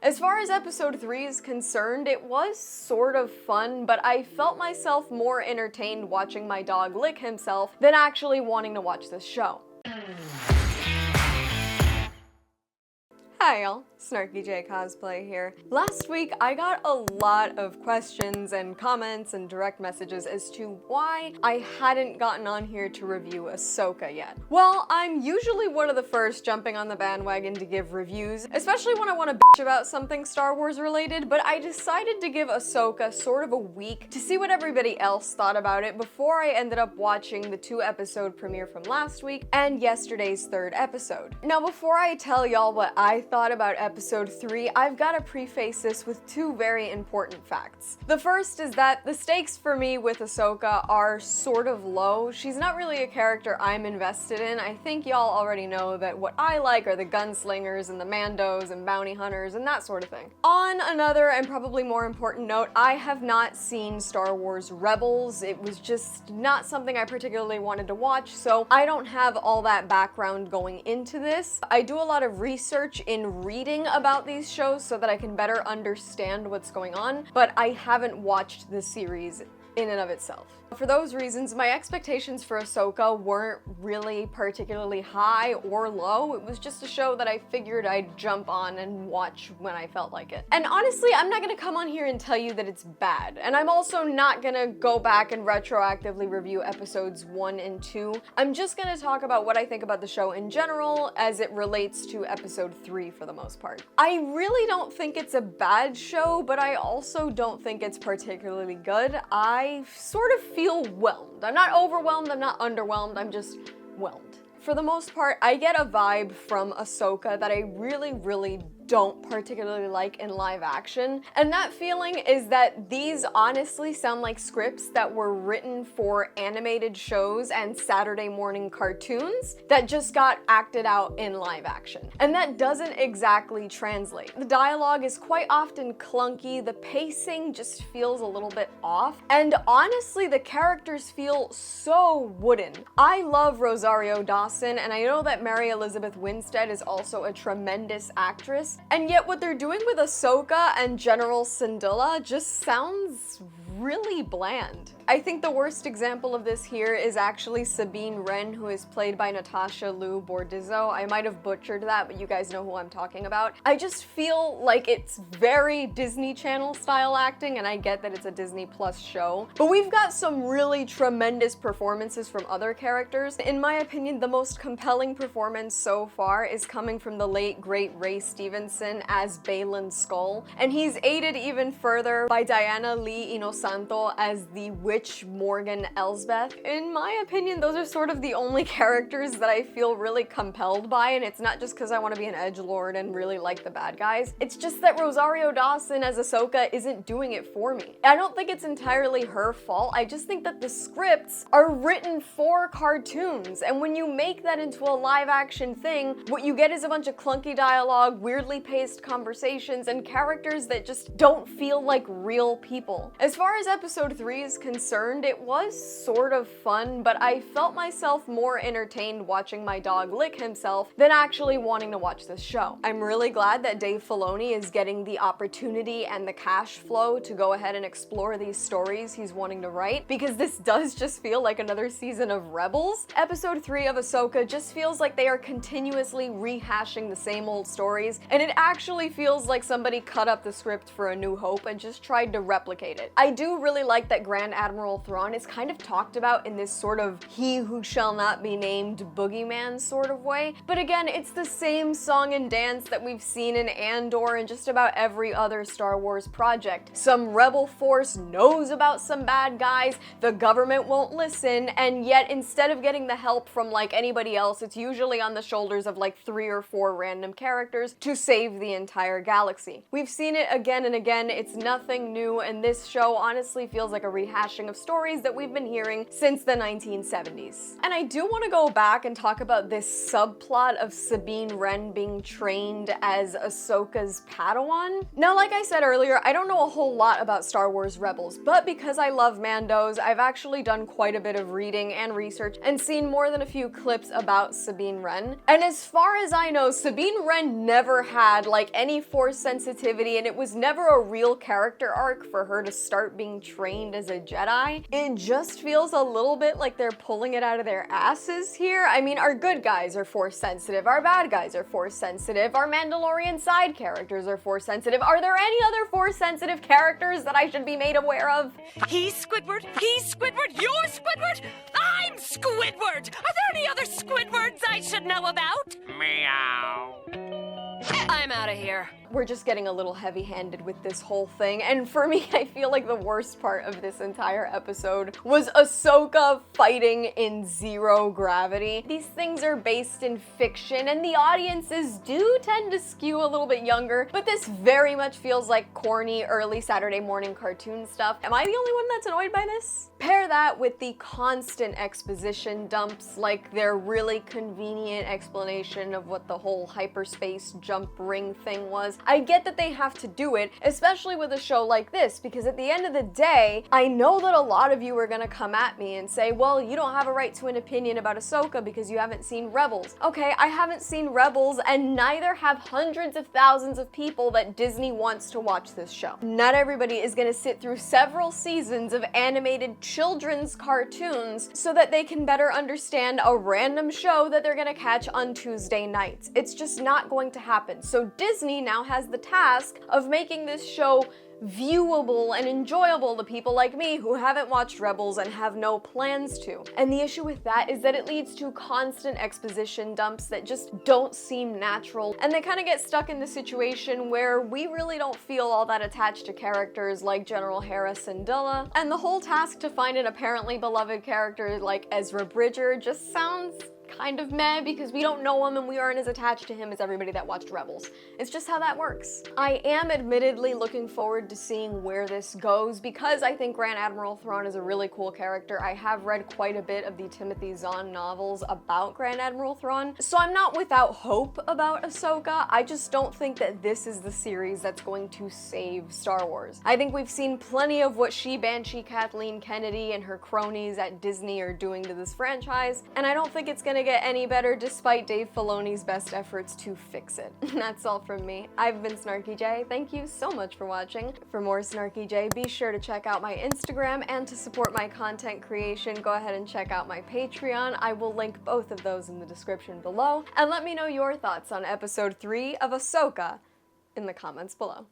As far as episode 3 is concerned, it was sort of fun, but I felt myself more entertained watching my dog lick himself than actually wanting to watch this show. Hi y'all, SnarkyJay cosplay here. Last week I got a lot of questions and comments and direct messages as to why I hadn't gotten on here to review Ahsoka yet. Well, I'm usually one of the first jumping on the bandwagon to give reviews, especially when I want to bitch about something Star Wars related, but I decided to give Ahsoka sort of a week to see what everybody else thought about it before I ended up watching the 2-episode premiere from last week and yesterday's 3rd episode. Now, before I tell y'all what I thought about episode 3, I've got to preface this with 2 very important facts. The first is that the stakes for me with Ahsoka are sort of low. She's not really a character I'm invested in. I think y'all already know that what I like are the gunslingers and the Mandos and bounty hunters and that sort of thing. On another and probably more important note, I have not seen Star Wars Rebels. It was just not something I particularly wanted to watch, so I don't have all that background going into this. I do a lot of research in reading about these shows so that I can better understand what's going on, but I haven't watched the series in and of itself. For those reasons, my expectations for Ahsoka weren't really particularly high or low. It was just a show that I figured I'd jump on and watch when I felt like it. And honestly, I'm not gonna come on here and tell you that it's bad. And I'm also not gonna go back and retroactively review episodes 1 and 2. I'm just gonna talk about what I think about the show in general as it relates to episode 3 for the most part. I really don't think it's a bad show, but I also don't think it's particularly good. I sort of feel whelmed. I'm not overwhelmed, I'm not underwhelmed, I'm just whelmed. For the most part, I get a vibe from Ahsoka that I really don't particularly like in live action. And that feeling is that these honestly sound like scripts that were written for animated shows and Saturday morning cartoons that just got acted out in live action. And that doesn't exactly translate. The dialogue is quite often clunky, the pacing just feels a little bit off, and honestly the characters feel so wooden. I love Rosario Dawson, and I know that Mary Elizabeth Winstead is also a tremendous actress, and yet what they're doing with Ahsoka and General Syndulla just sounds really bland. I think the worst example of this here is actually Sabine Wren, who is played by Natasha Liu Bordizzo. I might have butchered that, but you guys know who I'm talking about. I just feel like it's very Disney Channel style acting, and I get that it's a Disney Plus show, but we've got some really tremendous performances from other characters. In my opinion, the most compelling performance so far is coming from the late great Ray Stevenson as Baylan Skoll, and he's aided even further by Diana Lee Inosanto as the witch Morgan Elsbeth. In my opinion, those are sort of the only characters that I feel really compelled by, and it's not just because I want to be an edgelord and really like the bad guys. It's just that Rosario Dawson as Ahsoka isn't doing it for me. I don't think it's entirely her fault. I just think that the scripts are written for cartoons, and when you make that into a live action thing, what you get is a bunch of clunky dialogue, weirdly paced conversations, and characters that just don't feel like real people. As far as episode 3 is concerned, it was sort of fun, but I felt myself more entertained watching my dog lick himself than actually wanting to watch this show. I'm really glad that Dave Filoni is getting the opportunity and the cash flow to go ahead and explore these stories he's wanting to write, because this does just feel like another season of Rebels. Episode 3 of Ahsoka just feels like they are continuously rehashing the same old stories, and it actually feels like somebody cut up the script for A New Hope and just tried to replicate it. I do really like that Grand Admiral Thrawn is kind of talked about in this sort of he who shall not be named boogeyman sort of way, but again, it's the same song and dance that we've seen in Andor and just about every other Star Wars project. Some rebel force knows about some bad guys, the government won't listen, and yet instead of getting the help from like anybody else, it's usually on the shoulders of like 3 or 4 random characters to save the entire galaxy. We've seen it again and again, it's nothing new, and this show honestly feels like a rehashing string of stories that we've been hearing since the 1970s. And I do want to go back and talk about this subplot of Sabine Wren being trained as Ahsoka's Padawan. Now, like I said earlier, I don't know a whole lot about Star Wars Rebels, but because I love Mandos, I've actually done quite a bit of reading and research and seen more than a few clips about Sabine Wren. And as far as I know, Sabine Wren never had like any Force sensitivity, and it was never a real character arc for her to start being trained as a Jedi. It just feels a little bit like they're pulling it out of their asses here. I mean, our good guys are Force sensitive, our bad guys are Force sensitive, our Mandalorian side characters are Force sensitive. Are there any other Force sensitive characters that I should be made aware of? He's Squidward, you're Squidward, I'm Squidward! Are there any other Squidwards I should know about? Meow. I'm out of here. We're just getting a little heavy-handed with this whole thing, and for me, I feel like the worst part of this entire episode was Ahsoka fighting in zero gravity. These things are based in fiction, and the audiences do tend to skew a little bit younger, but this very much feels like corny, early Saturday morning cartoon stuff. Am I the only one that's annoyed by this? Pair that with the constant exposition dumps, like their really convenient explanation of what the whole hyperspace jump ring thing was. I get that they have to do it, especially with a show like this, because at the end of the day, I know that a lot of you are gonna come at me and say, well, you don't have a right to an opinion about Ahsoka because you haven't seen Rebels. Okay, I haven't seen Rebels, and neither have hundreds of thousands of people that Disney wants to watch this show. Not everybody is gonna sit through several seasons of animated children's cartoons so that they can better understand a random show that they're gonna catch on Tuesday nights. It's just not going to happen. So Disney now has the task of making this show viewable and enjoyable to people like me who haven't watched Rebels and have no plans to. And the issue with that is that it leads to constant exposition dumps that just don't seem natural, and they kind of get stuck in the situation where we really don't feel all that attached to characters like General Hera Syndulla, and the whole task to find an apparently beloved character like Ezra Bridger just sounds kind of meh because we don't know him and we aren't as attached to him as everybody that watched Rebels. It's just how that works. I am admittedly looking forward to seeing where this goes because I think Grand Admiral Thrawn is a really cool character. I have read quite a bit of the Timothy Zahn novels about Grand Admiral Thrawn, so I'm not without hope about Ahsoka. I just don't think that this is the series that's going to save Star Wars. I think we've seen plenty of what Banshee Kathleen Kennedy and her cronies at Disney are doing to this franchise, and I don't think it's gonna get any better despite Dave Filoni's best efforts to fix it. That's all from me. I've been SnarkyJay. Thank you so much for watching. For more SnarkyJay, be sure to check out my Instagram, and to support my content creation, go ahead and check out my Patreon. I will link both of those in the description below, and let me know your thoughts on episode 3 of Ahsoka in the comments below.